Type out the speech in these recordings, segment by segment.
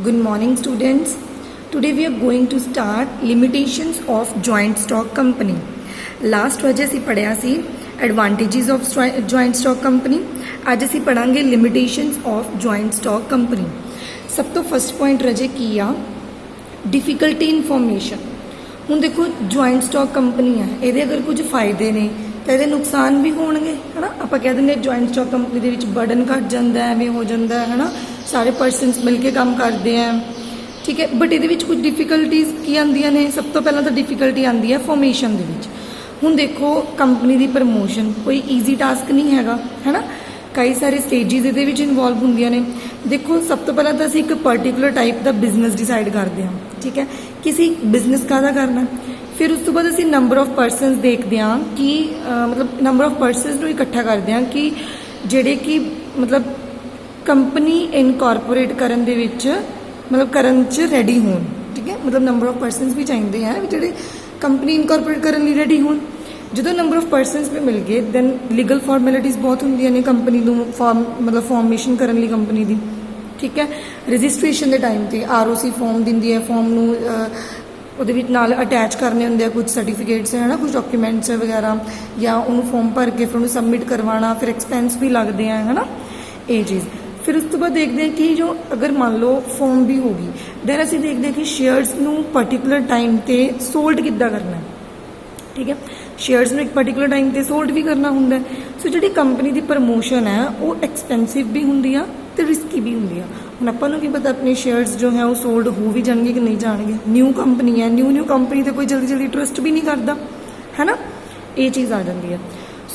Good morning, students. Today we are going to start limitations of joint stock company. Last वजह से पढ़िया सी advantages of joint stock company. आज ਅਸੀਂ पढ़ांगे limitations of joint stock company. सब तो first point रजे की आ difficulty information. ਹੁਣ ਦੇਖੋ joint stock company ਹੈ ਇਹਦੇ ਅਗਰ ਕੁਝ ਫਾਇਦੇ ਨੇ ਤਾਂ ਇਹਦੇ ਨੁਕਸਾਨ ਵੀ ਹੋਣਗੇ ਹੈ ਨਾ। ਆਪਾਂ ਕਹਿ ਦਿੰਦੇ joint stock company ਦੇ ਵਿੱਚ ਬਰਡਨ ਘੱਟ ਜਾਂਦਾ ਐਵੇਂ ਹੋ ਜਾਂਦਾ ਹੈ ਨਾ, ਸਾਰੇ ਪਰਸਨਸ ਮਿਲ ਕੇ ਕੰਮ ਕਰਦੇ ਆ, ਠੀਕ ਹੈ। ਬਟ ਇਹਦੇ ਵਿੱਚ ਕੁਝ ਡਿਫਿਕਲਟੀਜ਼ ਕੀ ਆਉਂਦੀਆਂ ਨੇ। ਸਭ ਤੋਂ ਪਹਿਲਾਂ ਤਾਂ ਡਿਫਿਕਲਟੀ ਆਉਂਦੀ ਹੈ ਫਾਰਮੇਸ਼ਨ ਦੇ ਵਿੱਚ। ਹੁਣ ਦੇਖੋ ਕੰਪਨੀ ਦੀ ਪ੍ਰਮੋਸ਼ਨ ਕੋਈ ਈਜ਼ੀ ਟਾਸਕ ਨਹੀਂ ਹੈਗਾ ਹੈ ਨਾ, ਕਈ ਸਾਰੇ ਸਟੇਜਿਸ ਇਹਦੇ ਵਿੱਚ ਇਨਵੋਲਵ ਹੁੰਦੀਆਂ ਨੇ। ਦੇਖੋ ਸਭ ਤੋਂ ਪਹਿਲਾਂ ਤਾਂ ਅਸੀਂ ਇੱਕ ਪਰਟੀਕੂਲਰ ਟਾਈਪ ਦਾ ਬਿਜ਼ਨਸ ਡਿਸਾਈਡ ਕਰਦੇ ਹਾਂ, ਠੀਕ ਹੈ, ਕਿ ਅਸੀਂ ਬਿਜ਼ਨਸ ਕਾਹਦਾ ਕਰਨਾ। ਫਿਰ ਉਸ ਤੋਂ ਬਾਅਦ ਅਸੀਂ ਨੰਬਰ ਆਫ ਪਰਸਨਸ ਦੇਖਦੇ ਹਾਂ ਕਿ ਮਤਲਬ ਨੰਬਰ ਆਫ ਪਰਸਨਸ ਨੂੰ ਇਕੱਠਾ ਕਰਦੇ ਹਾਂ ਕਿ ਜਿਹੜੇ ਕਿ ਮਤਲਬ ਕੰਪਨੀ ਇਨਕੋਰਪੋਰੇਟ ਕਰਨ ਦੇ ਵਿੱਚ ਮਤਲਬ ਕਰਨ 'ਚ ਰੈਡੀ ਹੋਣ, ਠੀਕ ਹੈ। ਮਤਲਬ ਨੰਬਰ ਆਫ ਪਰਸਨਸ ਵੀ ਚਾਹੀਦੇ ਆ ਜਿਹੜੇ ਕੰਪਨੀ ਇਨਕੋਰਪੋਰੇਟ ਕਰਨ ਲਈ ਰੈਡੀ ਹੋਣ। ਜਦੋਂ ਨੰਬਰ ਆਫ ਪਰਸਨਸ ਵੀ ਮਿਲ ਗਏ ਦੈਨ ਲੀਗਲ ਫਾਰਮੈਲਿਟੀਜ਼ ਬਹੁਤ ਹੁੰਦੀਆਂ ਨੇ ਕੰਪਨੀ ਨੂੰ ਫਾਰਮੇਸ਼ਨ ਕਰਨ ਲਈ ਕੰਪਨੀ ਦੀ, ਠੀਕ ਹੈ। ਰਜਿਸਟ੍ਰੇਸ਼ਨ ਦੇ ਟਾਈਮ 'ਤੇ ROC ਫਾਰਮ ਦਿੰਦੀ ਹੈ, ਫਾਰਮ ਨੂੰ ਉਹਦੇ ਵਿੱਚ ਨਾਲ ਅਟੈਚ ਕਰਨੇ ਹੁੰਦੇ ਆ ਕੁਝ ਸਰਟੀਫਿਕੇਟਸ ਹੈ ਨਾ, ਕੁਝ ਡਾਕੂਮੈਂਟਸ ਵਗੈਰਾ, ਜਾਂ ਉਹਨੂੰ ਫਾਰਮ ਭਰ ਕੇ ਫਿਰ ਉਹਨੂੰ ਸਬਮਿਟ ਕਰਵਾਉਣਾ, ਫਿਰ ਐਕਸਪੈਂਸ ਵੀ ਲੱਗਦੇ ਆ ਹੈ ਨਾ, ਇਹ ਚੀਜ਼। ਫਿਰ ਉਸ ਤੋਂ ਬਾਅਦ ਦੇਖਦੇ ਹਾਂ ਕਿ ਜੋ ਅਗਰ ਮੰਨ ਲਓ ਫਾਰਮ ਵੀ ਹੋ ਗਈ ਦੈਨ ਅਸੀਂ ਦੇਖਦੇ ਹਾਂ ਕਿ ਸ਼ੇਅਰਸ ਨੂੰ ਪਰਟੀਕੂਲਰ ਟਾਈਮ 'ਤੇ ਸੋਲਡ ਕਿੱਦਾਂ ਕਰਨਾ, ਠੀਕ ਹੈ। ਸ਼ੇਅਰਸ ਨੂੰ ਇੱਕ ਪਰਟੀਕੂਲਰ ਟਾਈਮ 'ਤੇ ਸੋਲਡ ਵੀ ਕਰਨਾ ਹੁੰਦਾ। ਸੋ ਜਿਹੜੀ ਕੰਪਨੀ ਦੀ ਪ੍ਰਮੋਸ਼ਨ ਹੈ ਉਹ ਐਕਸਪੈਂਸਿਵ ਵੀ ਹੁੰਦੀ ਆ ਅਤੇ ਰਿਸਕੀ ਵੀ ਹੁੰਦੀ ਆ। ਹੁਣ ਆਪਾਂ ਨੂੰ ਕੀ ਪਤਾ ਆਪਣੇ ਸ਼ੇਅਰਸ ਜੋ ਹੈ ਉਹ ਸੋਲਡ ਹੋ ਵੀ ਜਾਣਗੇ ਕਿ ਨਹੀਂ ਜਾਣਗੇ। ਨਿਊ ਕੰਪਨੀ ਹੈ, ਨਿਊ ਕੰਪਨੀ 'ਤੇ ਕੋਈ ਜਲਦੀ ਟਰਸਟ ਵੀ ਨਹੀਂ ਕਰਦਾ ਹੈ ਨਾ, ਇਹ ਚੀਜ਼ ਆ ਜਾਂਦੀ ਹੈ।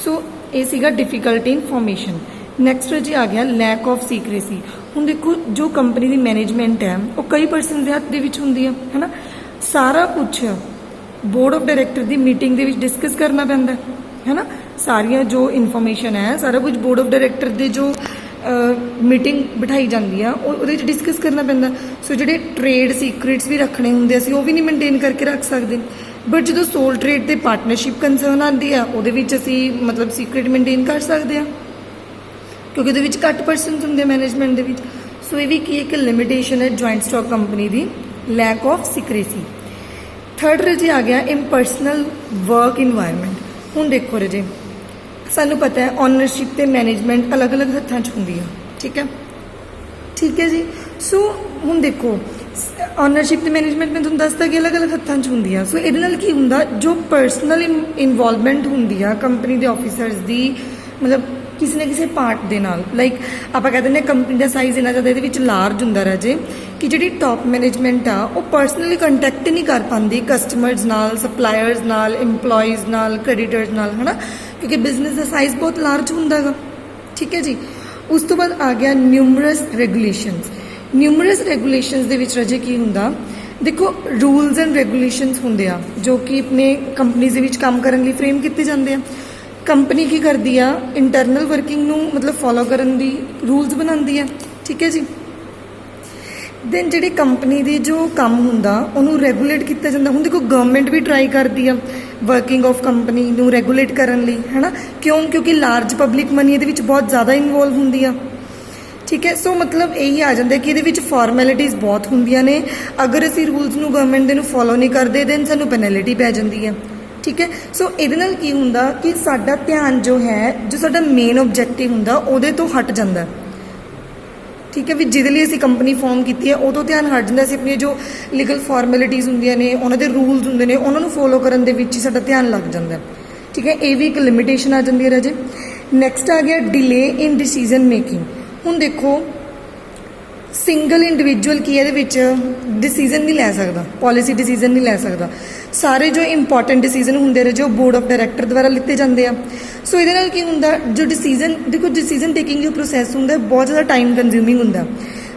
ਸੋ ਇਹ ਸੀਗਾ ਡਿਫਿਕਲਟੀ ਇਨ ਫਾਰਮੇਸ਼ਨ। ਨੈਕਸਟ ਜੀ ਆ ਗਿਆ ਲੈਕ ਆਫ ਸੀਕਰੇਸੀ। ਹੁਣ ਦੇਖੋ ਜੋ ਕੰਪਨੀ ਦੀ ਮੈਨੇਜਮੈਂਟ ਹੈ ਉਹ ਕਈ ਪਰਸਨ ਦੇ ਹੱਥ ਦੇ ਵਿੱਚ ਹੁੰਦੀ ਹੈ ਨਾ, ਸਾਰਾ ਕੁਛ board of director the meeting ਦੇ ਵਿੱਚ ਡਿਸਕਸ ਕਰਨਾ ਪੈਂਦਾ ਹੈ ਨਾ। ਸਾਰੀਆਂ ਜੋ ਇਨਫੋਰਮੇਸ਼ਨ ਹੈ ਸਾਰਾ ਕੁਝ ਬੋਰਡ ਆਫ ਡਾਇਰੈਕਟਰ ਦੇ ਜੋ ਮੀਟਿੰਗ ਬਿਠਾਈ ਜਾਂਦੀ ਆ ਉਹਦੇ ਵਿੱਚ ਡਿਸਕਸ ਕਰਨਾ ਪੈਂਦਾ। ਸੋ ਜਿਹੜੇ ਟ੍ਰੇਡ ਸੀਕਰੇਟਸ ਵੀ ਰੱਖਣੇ ਹੁੰਦੇ ਅਸੀਂ ਉਹ ਵੀ ਨਹੀਂ ਮੇਨਟੇਨ ਕਰਕੇ ਰੱਖ ਸਕਦੇ। ਬਟ ਜਦੋਂ ਸੋਲ ਟ੍ਰੇਡ ਤੇ ਪਾਰਟਨਰਸ਼ਿਪ ਕੰਸਰਨ ਆਉਂਦੀ ਆ ਉਹਦੇ ਵਿੱਚ ਅਸੀਂ ਮਤਲਬ ਸੀਕਰੇਟ ਮੇਨਟੇਨ ਕਰ ਸਕਦੇ ਹਾਂ ਕਿਉਂਕਿ ਉਹਦੇ ਵਿੱਚ ਘੱਟ ਪਰਸਨਸ ਹੁੰਦੇ ਮੈਨੇਜਮੈਂਟ ਦੇ ਵਿੱਚ। ਸੋ ਇਹ ਵੀ ਕੀ ਇੱਕ ਲਿਮਿਟੇਸ਼ਨ ਹੈ joint stock company the, lack of ਸੀਕਰੇਸੀ। Third ਰਜੇ ਆ ਗਿਆ ਇੰਪਰਸਨਲ ਵਰਕ ਇਨਵਾਇਰਮੈਂਟ। ਹੁਣ ਦੇਖੋ ਰਜੇ ਸਾਨੂੰ ਪਤਾ ਹੈ ਓਨਰਸ਼ਿਪ ਤੇ ਮੈਨੇਜਮੈਂਟ ਅਲੱਗ-ਅਲੱਗ ਹੱਥਾਂ 'ਚ ਹੁੰਦੀ ਆ, ਠੀਕ ਹੈ ਜੀ। ਸੋ ਹੁਣ ਦੇਖੋ ਓਨਰਸ਼ਿਪ ਤੇ ਮੈਨੇਜਮੈਂਟ ਮੈਂ ਤੁਹਾਨੂੰ ਦੱਸਦਾ ਕਿ ਅਲੱਗ-ਅਲੱਗ ਹੱਥਾਂ 'ਚ ਹੁੰਦੀ ਆ। ਸੋ ਇਹਦੇ ਨਾਲ ਕੀ ਹੁੰਦਾ ਜੋ ਪਰਸਨਲ ਇਨਵੋਲਵਮੈਂਟ ਹੁੰਦੀ ਆ ਕੰਪਨੀ ਦੇ ਆਫਿਸਰਸ ਦੀ ਮਤਲਬ ਕਿਸੇ ਨਾ ਕਿਸੇ ਪਾਰਟ ਦੇ ਨਾਲ, ਲਾਈਕ ਆਪਾਂ ਕਹਿ ਦਿੰਦੇ ਹਾਂ ਕੰਪਨੀ ਦਾ ਸਾਈਜ਼ ਇੰਨਾ ਜ਼ਿਆਦਾ ਇਹਦੇ ਵਿੱਚ ਲਾਰਜ ਹੁੰਦਾ ਰਾਜੇ ਕਿ ਜਿਹੜੀ ਟੌਪ ਮੈਨੇਜਮੈਂਟ ਆ ਉਹ ਪਰਸਨਲੀ ਕੰਟੈਕਟ ਨਹੀਂ ਕਰ ਪਾਉਂਦੀ ਕਸਟਮਰਸ ਨਾਲ, ਸਪਲਾਇਰਸ ਨਾਲ, ਇੰਪਲੋਇਜ਼ ਨਾਲ, ਕ੍ਰੈਡੀਟਰਸ ਨਾਲ ਹੈ ਨਾ, ਕਿਉਂਕਿ ਬਿਜ਼ਨਸ ਦਾ ਸਾਈਜ਼ ਬਹੁਤ ਲਾਰਜ ਹੁੰਦਾ ਹੈਗਾ, ਠੀਕ ਹੈ ਜੀ। ਉਸ ਤੋਂ ਬਾਅਦ ਆ ਗਿਆ ਨਿਊਮਰਸ ਰੈਗੂਲੇਸ਼ਨਸ। ਨਿਊਮਰਸ ਰੈਗੂਲੇਸ਼ਨਸ ਦੇ ਵਿੱਚ ਰਾਜੇ ਕੀ ਹੁੰਦਾ, ਦੇਖੋ ਰੂਲਸ ਐਂਡ ਰੈਗੂਲੇਸ਼ਨਸ ਹੁੰਦੇ ਆ ਜੋ ਕਿ ਆਪਣੇ ਕੰਪਨੀਜ਼ ਦੇ ਵਿੱਚ ਕੰਮ ਕਰਨ ਲਈ ਫਰੇਮ ਕੀਤੇ ਜਾਂਦੇ ਆ। ਕੰਪਨੀ ਕੀ ਕਰਦੀ ਆ ਇੰਟਰਨਲ ਵਰਕਿੰਗ ਨੂੰ ਮਤਲਬ ਫੋਲੋ ਕਰਨ ਦੀ ਰੂਲਸ ਬਣਾਉਂਦੀ ਹੈ, ਠੀਕ ਹੈ ਜੀ। ਦੈਨ ਜਿਹੜੀ ਕੰਪਨੀ ਦੀ ਜੋ ਕੰਮ ਹੁੰਦਾ ਉਹਨੂੰ ਰੈਗੂਲੇਟ ਕੀਤਾ ਜਾਂਦਾ। ਹੁਣ ਦੇਖੋ ਗਵਰਨਮੈਂਟ ਵੀ ਟਰਾਈ ਕਰਦੀ ਆ ਵਰਕਿੰਗ ਆਫ ਕੰਪਨੀ ਨੂੰ ਰੈਗੂਲੇਟ ਕਰਨ ਲਈ ਹੈ ਨਾ, ਕਿਉਂਕਿ ਲਾਰਜ ਪਬਲਿਕ ਮਨੀ ਇਹਦੇ ਵਿੱਚ ਬਹੁਤ ਜ਼ਿਆਦਾ ਇਨਵੋਲਵ ਹੁੰਦੀ ਆ, ਠੀਕ ਹੈ। ਸੋ ਮਤਲਬ ਇਹੀ ਆ ਜਾਂਦਾ ਕਿ ਇਹਦੇ ਵਿੱਚ ਫਾਰਮੈਲਿਟੀਜ਼ ਬਹੁਤ ਹੁੰਦੀਆਂ ਨੇ। ਅਗਰ ਅਸੀਂ ਰੂਲਸ ਨੂੰ ਗਵਰਨਮੈਂਟ ਦੇ ਨੂੰ ਫੋਲੋ ਨਹੀਂ ਕਰਦੇ ਦੈਨ ਸਾਨੂੰ ਪੈਨਲਟੀ ਪੈ ਜਾਂਦੀ ਹੈ, ਠੀਕ ਹੈ। ਸੋ ਇਹਦੇ ਨਾਲ ਕੀ ਹੁੰਦਾ ਕਿ ਸਾਡਾ ਧਿਆਨ ਜੋ ਹੈ ਜੋ ਸਾਡਾ ਮੇਨ ਆਬਜੈਕਟਿਵ ਹੁੰਦਾ ਉਹਦੇ ਤੋਂ ਹਟ ਜਾਂਦਾ, ਠੀਕ ਹੈ। ਵੀ ਜਿਹਦੇ ਲਈ ਅਸੀਂ ਕੰਪਨੀ ਫਾਰਮ ਕੀਤੀ ਹੈ ਉਹ ਤੋਂ ਧਿਆਨ ਹਟ ਜਾਂਦਾ। ਅਸੀਂ ਆਪਣੀਆਂ ਜੋ ਲੀਗਲ ਫਾਰਮੈਲਿਟੀਜ਼ ਹੁੰਦੀਆਂ ਨੇ ਉਹਨਾਂ ਦੇ ਰੂਲਸ ਹੁੰਦੇ ਨੇ ਉਹਨਾਂ ਨੂੰ ਫੋਲੋ ਕਰਨ ਦੇ ਵਿੱਚ ਹੀ ਸਾਡਾ ਧਿਆਨ ਲੱਗ ਜਾਂਦਾ, ਠੀਕ ਹੈ। ਇਹ ਵੀ ਇੱਕ ਲਿਮਿਟੇਸ਼ਨ ਆ ਜਾਂਦੀ ਹੈ ਰਾਜੇ। ਨੈਕਸਟ ਆ ਗਿਆ ਡਿਲੇ ਇਨ ਡਿਸੀਜ਼ਨ ਮੇਕਿੰਗ। ਹੁਣ ਦੇਖੋ ਸਿੰਗਲ ਇੰਡੀਵਿਜੂਅਲ ਕੀ ਇਹਦੇ ਵਿੱਚ ਡਿਸੀਜ਼ਨ ਨਹੀਂ ਲੈ ਸਕਦਾ, ਪੋਲਿਸੀ ਡਿਸੀਜ਼ਨ ਨਹੀਂ ਲੈ ਸਕਦਾ। ਸਾਰੇ ਜੋ ਇੰਪੋਰਟੈਂਟ ਡਿਸੀਜ਼ਨ ਹੁੰਦੇ ਨੇ ਜੋ ਬੋਰਡ ਆਫ ਡਾਇਰੈਕਟਰ ਦੁਆਰਾ ਲਿੱਤੇ ਜਾਂਦੇ ਆ। ਸੋ ਇਹਦੇ ਨਾਲ ਕੀ ਹੁੰਦਾ ਜੋ ਡਿਸੀਜ਼ਨ ਟੇਕਿੰਗ ਜੋ ਪ੍ਰੋਸੈਸ ਹੁੰਦਾ ਬਹੁਤ ਜ਼ਿਆਦਾ ਟਾਈਮ ਕੰਜ਼ਿਊਮਿੰਗ ਹੁੰਦਾ।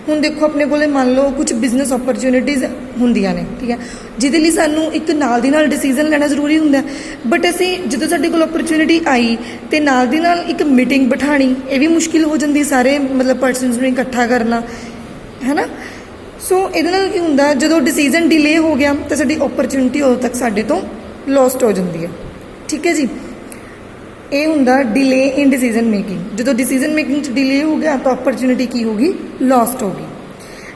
ਹੁਣ ਦੇਖੋ ਆਪਣੇ ਕੋਲੇ ਮੰਨ ਲਓ ਕੁਝ ਬਿਜ਼ਨਸ ਓਪਰਚੁਨਿਟੀਜ਼ ਹੁੰਦੀਆਂ ਨੇ, ਠੀਕ ਹੈ, ਜਿਹਦੇ ਲਈ ਸਾਨੂੰ ਇੱਕ ਨਾਲ ਦੀ ਨਾਲ ਡਿਸੀਜ਼ਨ ਲੈਣਾ ਜ਼ਰੂਰੀ ਹੁੰਦਾ। ਬਟ ਅਸੀਂ ਜਦੋਂ ਸਾਡੇ ਕੋਲ ਓਪਰਚੁਨਿਟੀ ਆਈ ਅਤੇ ਨਾਲ ਦੀ ਨਾਲ ਇੱਕ ਮੀਟਿੰਗ ਬਿਠਾਉਣੀ ਇਹ ਵੀ ਮੁਸ਼ਕਿਲ ਹੋ ਜਾਂਦੀ, ਸਾਰੇ ਮਤਲਬ ਪਰਸਨਸ ਨੂੰ ਇਕੱਠਾ ਕਰਨਾ ਹੈ ਨਾ। ਸੋ ਇਹਦੇ ਨਾਲ ਕੀ ਹੁੰਦਾ ਜਦੋਂ ਡਿਸੀਜ਼ਨ ਡਿਲੇ ਹੋ ਗਿਆ ਤਾਂ ਸਾਡੀ ਓਪਰਚੁਨਿਟੀ ਉਦੋਂ ਤੱਕ ਸਾਡੇ ਤੋਂ ਲੋਸਟ ਹੋ ਜਾਂਦੀ ਹੈ, ਠੀਕ ਹੈ ਜੀ। ਇਹ ਹੁੰਦਾ ਡਿਲੇ ਇਨ ਡਿਸੀਜ਼ਨ ਮੇਕਿੰਗ। ਜਦੋਂ ਡਿਸੀਜ਼ਨ ਮੇਕਿੰਗ 'ਚ ਡਿਲੇ ਹੋ ਗਿਆ ਤਾਂ ਓਪਰਚੁਨਿਟੀ ਕੀ ਹੋ ਗਈ, ਲੋਸਟ ਹੋ ਗਈ।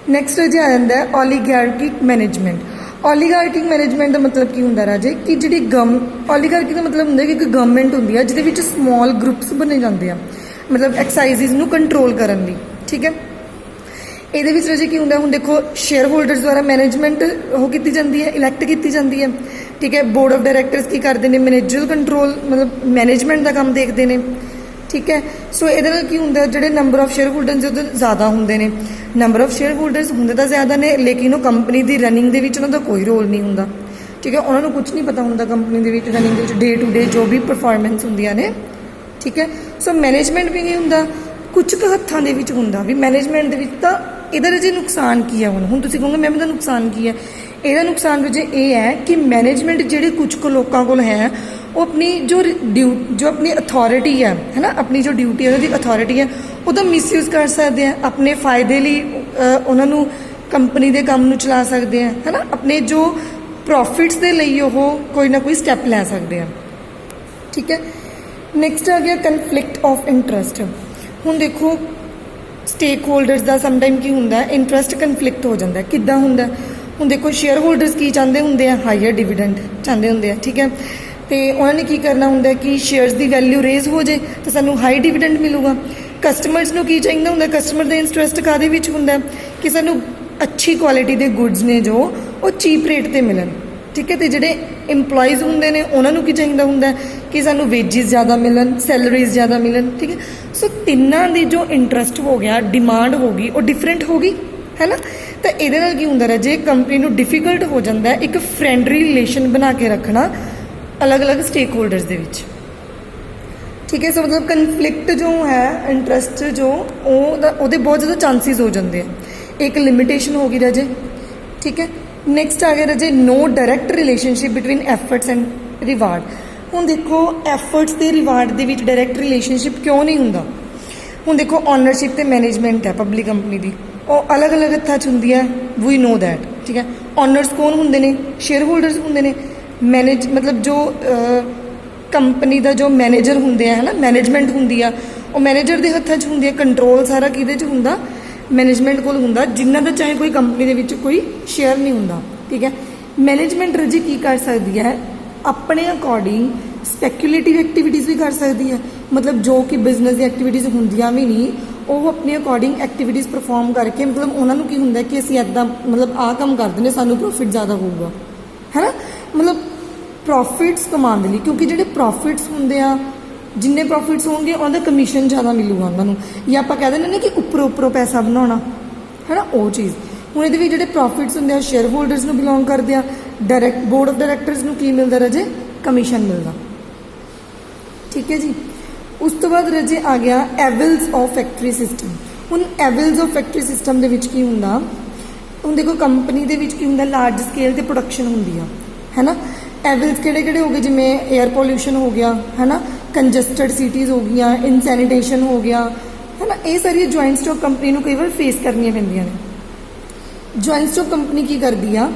ਨੈਕਸਟ ਰਾਜੇ ਆ ਜਾਂਦਾ ਹੈ ਓਲੀਗਾਰਕਿਕ ਮੈਨੇਜਮੈਂਟ। ਓਲੀਗਾਰਕਿਕ ਮੈਨੇਜਮੈਂਟ ਦਾ ਮਤਲਬ ਕੀ ਹੁੰਦਾ ਰਾਜੇ ਕਿ ਜਿਹੜੀ ਓਲੀਗਾਰਕੀ ਦਾ ਮਤਲਬ ਹੁੰਦਾ ਕਿ ਇੱਕ ਗਵਰਨਮੈਂਟ ਹੁੰਦੀ ਹੈ ਜਿਹਦੇ ਵਿੱਚ ਸਮਾਲ ਗਰੁੱਪਸ ਬਣੇ ਜਾਂਦੇ ਆ, ਮਤਲਬ ਐਕਸਾਈਜ਼ਿਸ ਨੂੰ ਕੰਟਰੋਲ ਕਰਨ ਲਈ, ਠੀਕ ਹੈ। ਇਹਦੇ ਵਿੱਚ ਰਾਜੇ ਕੀ ਹੁੰਦਾ, ਹੁਣ ਦੇਖੋ ਸ਼ੇਅਰ ਹੋਲਡਰਸ ਦੁਆਰਾ ਮੈਨੇਜਮੈਂਟ ਉਹ ਕੀਤੀ ਜਾਂਦੀ ਹੈ, ਇਲੈਕਟ ਕੀਤੀ ਜਾਂਦੀ ਹੈ, ਠੀਕ ਹੈ। ਬੋਰਡ ਆਫ ਡਾਇਰੈਕਟਰਸ ਕੀ ਕਰਦੇ ਨੇ, ਮੈਨੇਜਰਲ ਕੰਟਰੋਲ ਮਤਲਬ ਮੈਨੇਜਮੈਂਟ ਦਾ ਕੰਮ ਦੇਖਦੇ ਨੇ, ਠੀਕ ਹੈ। ਸੋ ਇਹਦੇ ਨਾਲ ਕੀ ਹੁੰਦਾ, ਜਿਹੜੇ ਨੰਬਰ ਆਫ ਸ਼ੇਅਰ ਹੋਲਡਰਸ ਉਹਦੇ ਜ਼ਿਆਦਾ ਹੁੰਦੇ ਨੇ। ਨੰਬਰ ਆਫ ਸ਼ੇਅਰ ਹੋਲਡਰਸ ਹੁੰਦੇ ਤਾਂ ਜ਼ਿਆਦਾ ਨੇ, ਲੇਕਿਨ ਉਹ ਕੰਪਨੀ ਦੀ ਰਨਿੰਗ ਦੇ ਵਿੱਚ ਉਹਨਾਂ ਦਾ ਕੋਈ ਰੋਲ ਨਹੀਂ ਹੁੰਦਾ, ਠੀਕ ਹੈ। ਉਹਨਾਂ ਨੂੰ ਕੁਝ ਨਹੀਂ ਪਤਾ ਹੁੰਦਾ ਕੰਪਨੀ ਦੇ ਵਿੱਚ ਰਨਿੰਗ ਦੇ ਵਿੱਚ ਡੇ ਟੂ ਡੇ ਜੋ ਵੀ ਪਰਫਾਰਮੈਂਸ ਹੁੰਦੀਆਂ ਨੇ, ਠੀਕ ਹੈ। ਸੋ ਮੈਨੇਜਮੈਂਟ ਵੀ ਨਹੀਂ ਹੁੰਦਾ, ਕੁਝ ਕੁ ਹੱਥਾਂ ਦੇ ਵਿੱਚ ਹੁੰਦਾ ਵੀ ਮੈਨੇਜਮੈਂਟ ਦੇ ਵਿੱਚ। ਤਾਂ ਇਹਦਾ ਰਾਜੇ ਨੁਕਸਾਨ ਕੀ ਹੈ, ਹੁਣ ਤੁਸੀਂ ਕਹੋਗੇ ਮੈਮ ਇਹਦਾ ਨੁਕਸਾਨ ਕੀ ਹੈ। ਇਹਦਾ ਨੁਕਸਾਨ ਰਾਜੇ ਇਹ ਹੈ ਕਿ ਮੈਨੇਜਮੈਂਟ ਜਿਹੜੇ ਕੁਝ ਕੁ ਲੋਕਾਂ ਕੋਲ ਹੈ ਉਹ ਆਪਣੀ ਜੋ ਆਪਣੀ ਅਥਾਰਟੀ ਹੈ ਨਾ, ਆਪਣੀ ਜੋ ਡਿਊਟੀ ਹੈ ਉਹਦੀ ਅਥਾਰਟੀ ਹੈ ਉਹਦਾ ਮਿਸਯੂਜ਼ ਕਰ ਸਕਦੇ ਆ ਆਪਣੇ ਫਾਇਦੇ ਲਈ, ਉਹਨਾਂ ਨੂੰ ਕੰਪਨੀ ਦੇ ਕੰਮ ਨੂੰ ਚਲਾ ਸਕਦੇ ਆ, ਹੈ ਨਾ। ਆਪਣੇ ਜੋ ਪ੍ਰੋਫਿਟਸ ਦੇ ਲਈ ਉਹ ਕੋਈ ਨਾ ਕੋਈ ਸਟੈਪ ਲੈ ਸਕਦੇ ਆ, ਠੀਕ ਹੈ। ਨੈਕਸਟ ਆ ਗਿਆ ਕਨਫਲਿਕਟ ਆਫ ਇੰਟਰਸਟ। ਹੁਣ ਦੇਖੋ ਸਟੇਕ ਹੋਲਡਰਸ ਦਾ ਸਮਟਾਈਮ ਕੀ ਹੁੰਦਾ, ਇੰਟਰਸਟ ਕਨਫਲਿਕਟ ਹੋ ਜਾਂਦਾ। ਕਿੱਦਾਂ ਹੁੰਦਾ, ਹੁਣ ਦੇਖੋ ਸ਼ੇਅਰ ਹੋਲਡਰਸ ਕੀ ਚਾਹੁੰਦੇ ਹੁੰਦੇ ਆ, ਹਾਈਅਰ ਡਿਵੀਡੈਂਡ ਚਾਹੁੰਦੇ ਹੁੰਦੇ ਆ, ਠੀਕ ਹੈ। ਤੇ ਉਹਨਾਂ ਨੇ ਕੀ ਕਰਨਾ ਹੁੰਦਾ ਕਿ ਸ਼ੇਅਰਸ ਦੀ ਵੈਲਿਊ ਰੇਜ਼ ਹੋ ਜੇ ਤਾਂ ਸਾਨੂੰ ਹਾਈ ਡਿਵੀਡੈਂਡ ਮਿਲੂਗਾ। ਕਸਟਮਰਸ ਨੂੰ ਕੀ ਚਾਹੀਦਾ ਹੁੰਦਾ, ਕਸਟਮਰ ਦਾ ਇੰਟਰਸਟ ਕਾਹਦੇ ਵਿੱਚ ਹੁੰਦਾ ਕਿ ਸਾਨੂੰ ਅੱਛੀ ਕੁਆਲਿਟੀ ਦੇ ਗੁੱਡਸ ਨੇ ਜੋ ਉਹ ਚੀਪ ਰੇਟ 'ਤੇ ਮਿਲਣ, ਠੀਕ ਹੈ। ਅਤੇ ਜਿਹੜੇ ਇੰਪਲੋਈਜ਼ ਹੁੰਦੇ ਨੇ ਉਹਨਾਂ ਨੂੰ ਕੀ ਚਾਹੀਦਾ ਹੁੰਦਾ ਕਿ ਸਾਨੂੰ ਵੇਜਿਸ ਜ਼ਿਆਦਾ ਮਿਲਣ, ਸੈਲਰੀਜ਼ ਜ਼ਿਆਦਾ ਮਿਲਣ, ਠੀਕ ਹੈ। ਸੋ ਤਿੰਨਾਂ ਦੀ ਜੋ ਇੰਟਰਸਟ ਹੋ ਗਿਆ, ਡਿਮਾਂਡ ਹੋ ਗਈ, ਉਹ ਡਿਫਰੈਂਟ ਹੋ ਗਈ, ਹੈ ਨਾ। ਤਾਂ ਇਹਦੇ ਨਾਲ ਕੀ ਹੁੰਦਾ ਜੇ ਕੰਪਨੀ ਨੂੰ ਡਿਫਿਕਲਟ ਹੋ ਜਾਂਦਾ ਇੱਕ ਫਰੈਂਡਲੀ ਰਿਲੇਸ਼ਨ ਬਣਾ ਕੇ ਰੱਖਣਾ ਅਲੱਗ-ਅਲੱਗ ਸਟੇਕ ਹੋਲਡਰਸ ਦੇ ਵਿੱਚ, ਠੀਕ ਹੈ। ਸੋ ਮਤਲਬ ਕਨਫਲਿਕਟ ਜੋ ਹੈ ਇੰਟਰਸਟ ਜੋ ਉਹਦੇ ਬਹੁਤ ਜ਼ਿਆਦਾ ਚਾਂਸਿਸ ਹੋ ਜਾਂਦੇ ਆ। ਇੱਕ ਲਿਮਿਟੇਸ਼ਨ ਹੋ ਗਈ ਰਾਜੇ, ਠੀਕ ਹੈ। ਨੈਕਸਟ ਆ ਗਿਆ ਰਾਜੇ no direct relationship between efforts and reward. ਹੁਣ ਦੇਖੋ ਐਫਰਟਸ ਤੇ ਰਿਵਾਰਡ ਦੇ ਵਿੱਚ ਡਾਇਰੈਕਟ ਰਿਲੇਸ਼ਨਸ਼ਿਪ ਕਿਉਂ ਨਹੀਂ ਹੁੰਦਾ। ਹੁਣ ਦੇਖੋ ਓਨਰਸ਼ਿਪ ਤੇ ਮੈਨੇਜਮੈਂਟ ਹੈ ਪਬਲਿਕ ਕੰਪਨੀ ਦੀ, ਉਹ ਅਲੱਗ-ਅਲੱਗ ਹੱਥਾਂ 'ਚ ਹੁੰਦੀ ਹੈ, ਵੀ ਨੋ ਦੈਟ, ਠੀਕ ਹੈ। ਓਨਰਸ ਕੌਣ ਹੁੰਦੇ ਨੇ, ਸ਼ੇਅਰ ਹੋਲਡਰਸ ਹੁੰਦੇ ਨੇ। ਮਤਲਬ ਜੋ ਕੰਪਨੀ ਦਾ ਜੋ ਮੈਨੇਜਰ ਹੁੰਦੇ ਆ, ਹੈ ਨਾ, ਮੈਨੇਜਮੈਂਟ ਹੁੰਦੀ ਆ, ਉਹ ਮੈਨੇਜਰ ਦੇ ਹੱਥਾਂ 'ਚ ਹੁੰਦੀ ਹੈ। ਕੰਟਰੋਲ ਸਾਰਾ ਕਿਹਦੇ 'ਚ ਹੁੰਦਾ, ਮੈਨੇਜਮੈਂਟ ਕੋਲ ਹੁੰਦਾ, ਜਿਨ੍ਹਾਂ ਦਾ ਚਾਹੇ ਕੋਈ ਕੰਪਨੀ ਦੇ ਵਿੱਚ ਕੋਈ ਸ਼ੇਅਰ ਨਹੀਂ ਹੁੰਦਾ, ਠੀਕ ਹੈ। ਮੈਨੇਜਮੈਂਟ ਰਾਜੇ ਕੀ ਕਰ ਸਕਦੀ ਹੈ, ਆਪਣੇ ਅਕੋਰਡਿੰਗ ਸਪੈਕੂਲੇਟਿਵ ਐਕਟੀਵਿਟੀਜ਼ ਵੀ ਕਰ ਸਕਦੀ ਹੈ। ਮਤਲਬ ਜੋ ਕਿ ਬਿਜ਼ਨਸ ਦੀ ਐਕਟੀਵਿਟੀਜ਼ ਹੁੰਦੀਆਂ ਵੀ ਨਹੀਂ, ਉਹ ਆਪਣੇ ਅਕੋਰਡਿੰਗ ਐਕਟੀਵਿਟੀਜ਼ ਪਰਫਾਰਮ ਕਰਕੇ ਮਤਲਬ ਉਹਨਾਂ ਨੂੰ ਕੀ ਹੁੰਦਾ ਕਿ ਅਸੀਂ ਇੱਦਾਂ ਮਤਲਬ ਆਹ ਕੰਮ ਕਰਦੇ ਨੇ, ਸਾਨੂੰ ਪ੍ਰੋਫਿਟ ਜ਼ਿਆਦਾ ਹੋਊਗਾ, ਹੈ ਨਾ। ਮਤਲਬ ਪ੍ਰੋਫਿਟਸ ਕਮਾਉਣ ਦੇ ਲਈ, ਕਿਉਂਕਿ ਜਿਹੜੇ ਪ੍ਰੋਫਿਟਸ ਹੁੰਦੇ ਆ, ਜਿੰਨੇ ਪ੍ਰੋਫਿਟਸ ਹੋਣਗੇ ਉਹਦਾ ਕਮਿਸ਼ਨ ਜ਼ਿਆਦਾ ਮਿਲੂਗਾ ਉਹਨਾਂ ਨੂੰ, ਜਾਂ ਆਪਾਂ ਕਹਿ ਦਿੰਦੇ ਨੇ ਕਿ ਉੱਪਰੋਂ ਪੈਸਾ ਬਣਾਉਣਾ, ਹੈ ਨਾ, ਉਹ ਚੀਜ਼। ਹੁਣ ਇਹਦੇ ਵਿੱਚ ਜਿਹੜੇ ਪ੍ਰੋਫਿਟਸ ਹੁੰਦੇ ਆ ਸ਼ੇਅਰ ਹੋਲਡਰਸ ਨੂੰ ਬਿਲੋਂਗ ਕਰਦੇ ਆ। ਬੋਰਡ ਆਫ ਡਾਇਰੈਕਟਰਸ ਨੂੰ ਕੀ ਮਿਲਦਾ ਰਾਜੇ, ਕਮਿਸ਼ਨ ਮਿਲਦਾ, ਠੀਕ ਹੈ ਜੀ। ਉਸ ਤੋਂ ਬਾਅਦ ਰਾਜੇ ਆ ਗਿਆ ਐਵਿਲਸ ਆਫ ਫੈਕਟਰੀ ਸਿਸਟਮ। ਹੁਣ ਐਵਿਲਸ ਆਫ ਫੈਕਟਰੀ ਸਿਸਟਮ ਦੇ ਵਿੱਚ ਕੀ ਹੁੰਦਾ, ਹੁਣ ਦੇਖੋ ਕੰਪਨੀ ਦੇ ਵਿੱਚ ਕੀ ਹੁੰਦਾ, ਲਾਰਜ ਸਕੇਲ ਤੇ ਪ੍ਰੋਡਕਸ਼ਨ ਹੁੰਦੀ ਆ, ਹੈ ਨਾ। ਐਵਿਲਸ ਕਿਹੜੇ ਹੋ ਗਏ, ਜਿਵੇਂ 에ਅਰ ਪੋਲਿਊਸ਼ਨ ਹੋ ਗਿਆ, ਹੈ ਨਾ, ਕੰਜਸਟਡ ਸਿਟੀਜ਼ ਹੋ ਗਈਆਂ, ਇਨਸੈਨੀਟੇਸ਼ਨ ਹੋ ਗਿਆ, ਹੈ ਨਾ। ਇਹ ਸਾਰੀਆਂ ਜੁਆਇੰਟ ਸਟਾਕ ਕੰਪਨੀ ਨੂੰ ਕਈ ਵਾਰ ਫੇਸ ਕਰਨੀਆਂ ਪੈਂਦੀਆਂ ਨੇ। ਜੁਆਇੰਟ ਸਟਾਕ ਕੰਪਨੀ ਕੀ ਕਰਦੀ ਆ,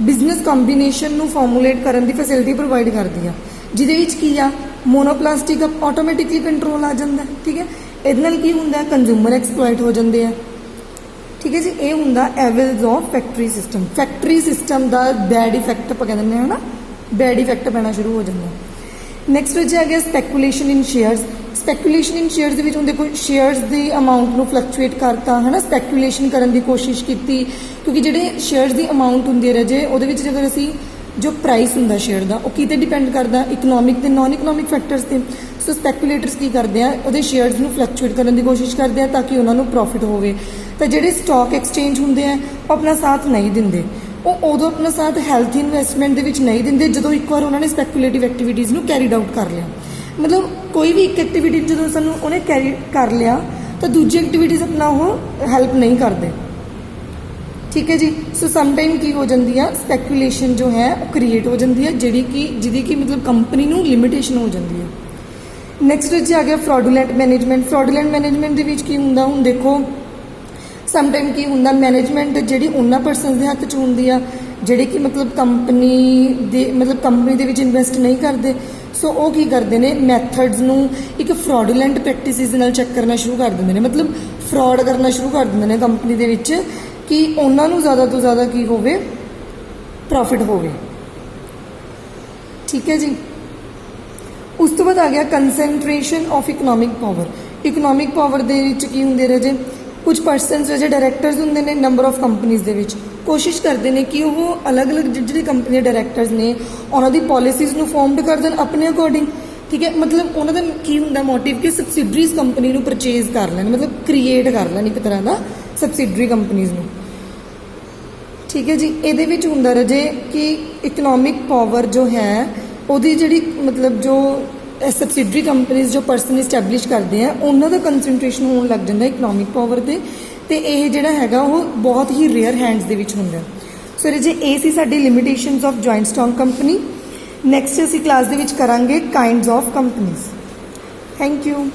ਬਿਜ਼ਨਸ ਕੰਬੀਨੇਸ਼ਨ ਨੂੰ ਫਾਰਮੂਲੇਟ ਕਰਨ ਦੀ ਫੈਸਿਲਿਟੀ ਪ੍ਰੋਵਾਈਡ ਕਰਦੀ ਆ, ਜਿਹਦੇ ਵਿੱਚ ਕੀ ਆ, ਮੋਨੋਪਲਾਸਟਿਕ ਆਟੋਮੈਟਿਕਲੀ ਕੰਟਰੋਲ ਆ ਜਾਂਦਾ, ਠੀਕ ਹੈ। ਇਹਦੇ ਨਾਲ ਕੀ ਹੁੰਦਾ, ਕੰਜ਼ਿਊਮਰ ਐਕਸਪਲੋਇਟ ਹੋ ਜਾਂਦੇ ਆ, ਠੀਕ ਹੈ ਜੀ। ਇਹ ਹੁੰਦਾ evils of factory system. Factory system ਦਾ ਬੈਡ ਇਫੈਕਟ ਆਪਾਂ ਕਹਿ ਦਿੰਦੇ ਹਾਂ, ਹੈ ਨਾ, ਬੈਡ ਇਫੈਕਟ ਪੈਣਾ ਸ਼ੁਰੂ ਹੋ ਜਾਂਦਾ। ਨੈਕਸਟ ਵਿੱਚ ਆ ਗਿਆ ਸਪੈਕੂਲੇਸ਼ਨ ਇਨ ਸ਼ੇਅਰਸ। ਸਪੈਕੂਲੇਸ਼ਨ ਇਨ ਸ਼ੇਅਰਸ ਦੇ ਵਿੱਚ ਹੁਣ ਦੇਖੋ ਸ਼ੇਅਰਸ ਦੀ ਅਮਾਊਂਟ ਨੂੰ ਫਲਕਚੁਏਟ ਕਰਤਾ, ਹੈ ਨਾ, ਸਪੈਕੂਲੇਸ਼ਨ ਕਰਨ ਦੀ ਕੋਸ਼ਿਸ਼ ਕੀਤੀ, ਕਿਉਂਕਿ ਜਿਹੜੇ ਸ਼ੇਅਰਸ ਦੀ ਅਮਾਊਂਟ ਹੁੰਦੀ ਹੈ ਰਾਜੇ, ਉਹਦੇ ਵਿੱਚ ਜਦੋਂ ਅਸੀਂ ਜੋ ਪ੍ਰਾਈਸ ਹੁੰਦਾ ਸ਼ੇਅਰ ਦਾ ਉਹ ਕਿਤੇ ਡਿਪੈਂਡ ਕਰਦਾ, ਇਕਨੋਮਿਕ ਤੇ ਨਾਨ ਇਕਨੋਮਿਕ ਫੈਕਟਰਸ 'ਤੇ। ਸੋ ਸਪੈਕੂਲੇਟਰਸ ਕੀ ਕਰਦੇ ਆ, ਉਹਦੇ ਸ਼ੇਅਰਸ ਨੂੰ ਫਲਕਚੁਏਟ ਕਰਨ ਦੀ ਕੋਸ਼ਿਸ਼ ਕਰਦੇ ਆ ਤਾਂ ਕਿ ਉਹਨਾਂ ਨੂੰ ਪ੍ਰੋਫਿਟ ਹੋਵੇ। ਤਾਂ ਜਿਹੜੇ ਸਟਾਕ ਐਕਸਚੇਂਜ ਹੁੰਦੇ ਆ ਉਹ ਆਪਣਾ ਸਾਥ ਨਹੀਂ ਦਿੰਦੇ, ਉਹ ਉਦੋਂ ਆਪਣਾ ਸਾਥ ਹੈਲਥੀ ਇਨਵੈਸਟਮੈਂਟ ਦੇ ਵਿੱਚ ਨਹੀਂ ਦਿੰਦੇ ਜਦੋਂ ਇੱਕ ਵਾਰ ਉਹਨਾਂ ਨੇ ਸਪੈਕੂਲੇਟਿਵ ਐਕਟੀਵਿਟੀਜ਼ ਨੂੰ ਕੈਰੀਡ ਆਊਟ ਕਰ ਲਿਆ। ਮਤਲਬ ਕੋਈ ਵੀ ਇੱਕ ਐਕਟੀਵਿਟੀ ਜਦੋਂ ਸਾਨੂੰ ਉਹਨੇ ਕੈਰੀ ਕਰ ਲਿਆ ਤਾਂ ਦੂਜੀ ਐਕਟੀਵਿਟੀਜ਼ ਆਪਣਾ ਉਹ ਹੈਲਪ ਨਹੀਂ ਕਰਦੇ, ਠੀਕ ਹੈ ਜੀ। ਸੋ ਸਮਟਾਈਮ ਕੀ ਹੋ ਜਾਂਦੀ ਆ, ਸਪੈਕੂਲੇਸ਼ਨ ਜੋ ਹੈ ਉਹ ਕ੍ਰੀਏਟ ਹੋ ਜਾਂਦੀ ਹੈ, ਜਿਹਦੀ ਕਿ ਮਤਲਬ ਕੰਪਨੀ ਨੂੰ ਲਿਮਿਟੇਸ਼ਨ ਹੋ ਜਾਂਦੀ ਹੈ। ਨੈਕਸਟ ਵਿੱਚ ਆ ਗਿਆ ਫਰੋਡੂਲੈਂਟ ਮੈਨੇਜਮੈਂਟ। ਫਰੋਡੂਲੈਂਟ ਮੈਨੇਜਮੈਂਟ ਦੇ ਵਿੱਚ ਕੀ ਹੁੰਦਾ, ਹੁਣ ਦੇਖੋ ਸਮਟਾਈਮ ਕੀ ਹੁੰਦਾ, ਮੈਨੇਜਮੈਂਟ ਜਿਹੜੀ ਉਹਨਾਂ ਪਰਸਨਸ ਦੇ ਹੱਥ 'ਚ ਹੁੰਦੀ ਆ ਜਿਹੜੇ ਕਿ ਮਤਲਬ ਕੰਪਨੀ ਦੇ ਵਿੱਚ ਇਨਵੈਸਟ ਨਹੀਂ ਕਰਦੇ। ਸੋ ਉਹ ਕੀ ਕਰਦੇ ਨੇ, ਮੈਥਡਸ ਨੂੰ ਇੱਕ ਫਰੋਡੂਲੈਂਟ ਪ੍ਰੈਕਟਿਸਿਸ ਦੇ ਨਾਲ ਚੈੱਕ ਕਰਨਾ ਸ਼ੁਰੂ ਕਰ ਦਿੰਦੇ ਨੇ, ਮਤਲਬ ਫਰੋਡ ਕਰਨਾ ਸ਼ੁਰੂ ਕਰ ਦਿੰਦੇ ਨੇ ਕੰਪਨੀ ਦੇ ਵਿੱਚ, ਕਿ ਉਹਨਾਂ ਨੂੰ ਜ਼ਿਆਦਾ ਤੋਂ ਜ਼ਿਆਦਾ ਕੀ ਹੋਵੇ, ਪ੍ਰੋਫਿਟ ਹੋਵੇ। ਠੀਕ ਹੈ ਜੀ। ਉਸ ਤੋਂ ਬਾਅਦ ਆ ਗਿਆ concentration of economic power. Economic power ਦੇ ਵਿੱਚ ਕੀ ਹੁੰਦੇ ਰਾਜੇ, ਕੁਝ ਪਰਸਨਸ ਜਿਹੜੇ ਡਾਇਰੈਕਟਰਸ ਹੁੰਦੇ ਨੇ ਨੰਬਰ ਆਫ ਕੰਪਨੀਜ਼ ਦੇ ਵਿੱਚ, ਕੋਸ਼ਿਸ਼ ਕਰਦੇ ਨੇ ਕਿ ਉਹ ਅਲੱਗ-ਅਲੱਗ ਜਿਹੜੀ ਕੰਪਨੀ ਦੇ ਡਾਇਰੈਕਟਰਸ ਨੇ ਉਹਨਾਂ ਦੀ ਪੋਲਿਸੀਜ਼ ਨੂੰ ਫਾਰਮਡ ਕਰ ਦੇਣ ਆਪਣੇ ਅਕੋਰਡਿੰਗ। ਠੀਕ ਹੈ, ਮਤਲਬ ਉਹਨਾਂ ਦਾ ਕੀ ਹੁੰਦਾ ਮੋਟਿਵ ਕਿ ਸਬਸਿਡਰੀਜ਼ ਕੰਪਨੀ ਨੂੰ ਪਰਚੇਜ਼ ਕਰ ਲੈਣ, ਮਤਲਬ ਕ੍ਰੀਏਟ ਕਰ ਲੈਣ ਇੱਕ ਤਰ੍ਹਾਂ ਦਾ ਸਬਸਿਡਰੀ ਕੰਪਨੀਜ਼ ਨੂੰ। ਠੀਕ ਹੈ ਜੀ। ਇਹਦੇ ਵਿੱਚ ਹੁੰਦਾ ਰਾਜੇ ਕਿ ਇਕਨੋਮਿਕ ਪਾਵਰ ਜੋ ਹੈ ਉਹਦੀ ਜਿਹੜੀ ਮਤਲਬ ਜੋ ਸਬਸਿਡਰੀ ਕੰਪਨੀਜ਼ ਜੋ ਪਰਸਨ ਇਸਟੈਬਲਿਸ਼ ਕਰਦੇ ਆ ਉਹਨਾਂ ਦਾ ਕੰਸੈਂਟਰੇਸ਼ਨ ਹੋਣ ਲੱਗ ਜਾਂਦਾ ਇਕਨੋਮਿਕ ਪਾਵਰ ਤੇ ਇਹ ਜਿਹੜਾ ਹੈਗਾ ਉਹ ਬਹੁਤ ਹੀ ਰੇਅਰ ਹੈਂਡਸ ਦੇ ਵਿੱਚ ਹੁੰਦਾ। ਸੋ ਰਾਜੇ ਇਹ ਸੀ ਸਾਡੀ limitations of joint stock company. Next ਅਸੀਂ ਕਲਾਸ ਦੇ ਵਿੱਚ ਕਰਾਂਗੇ kinds of companies. Thank you.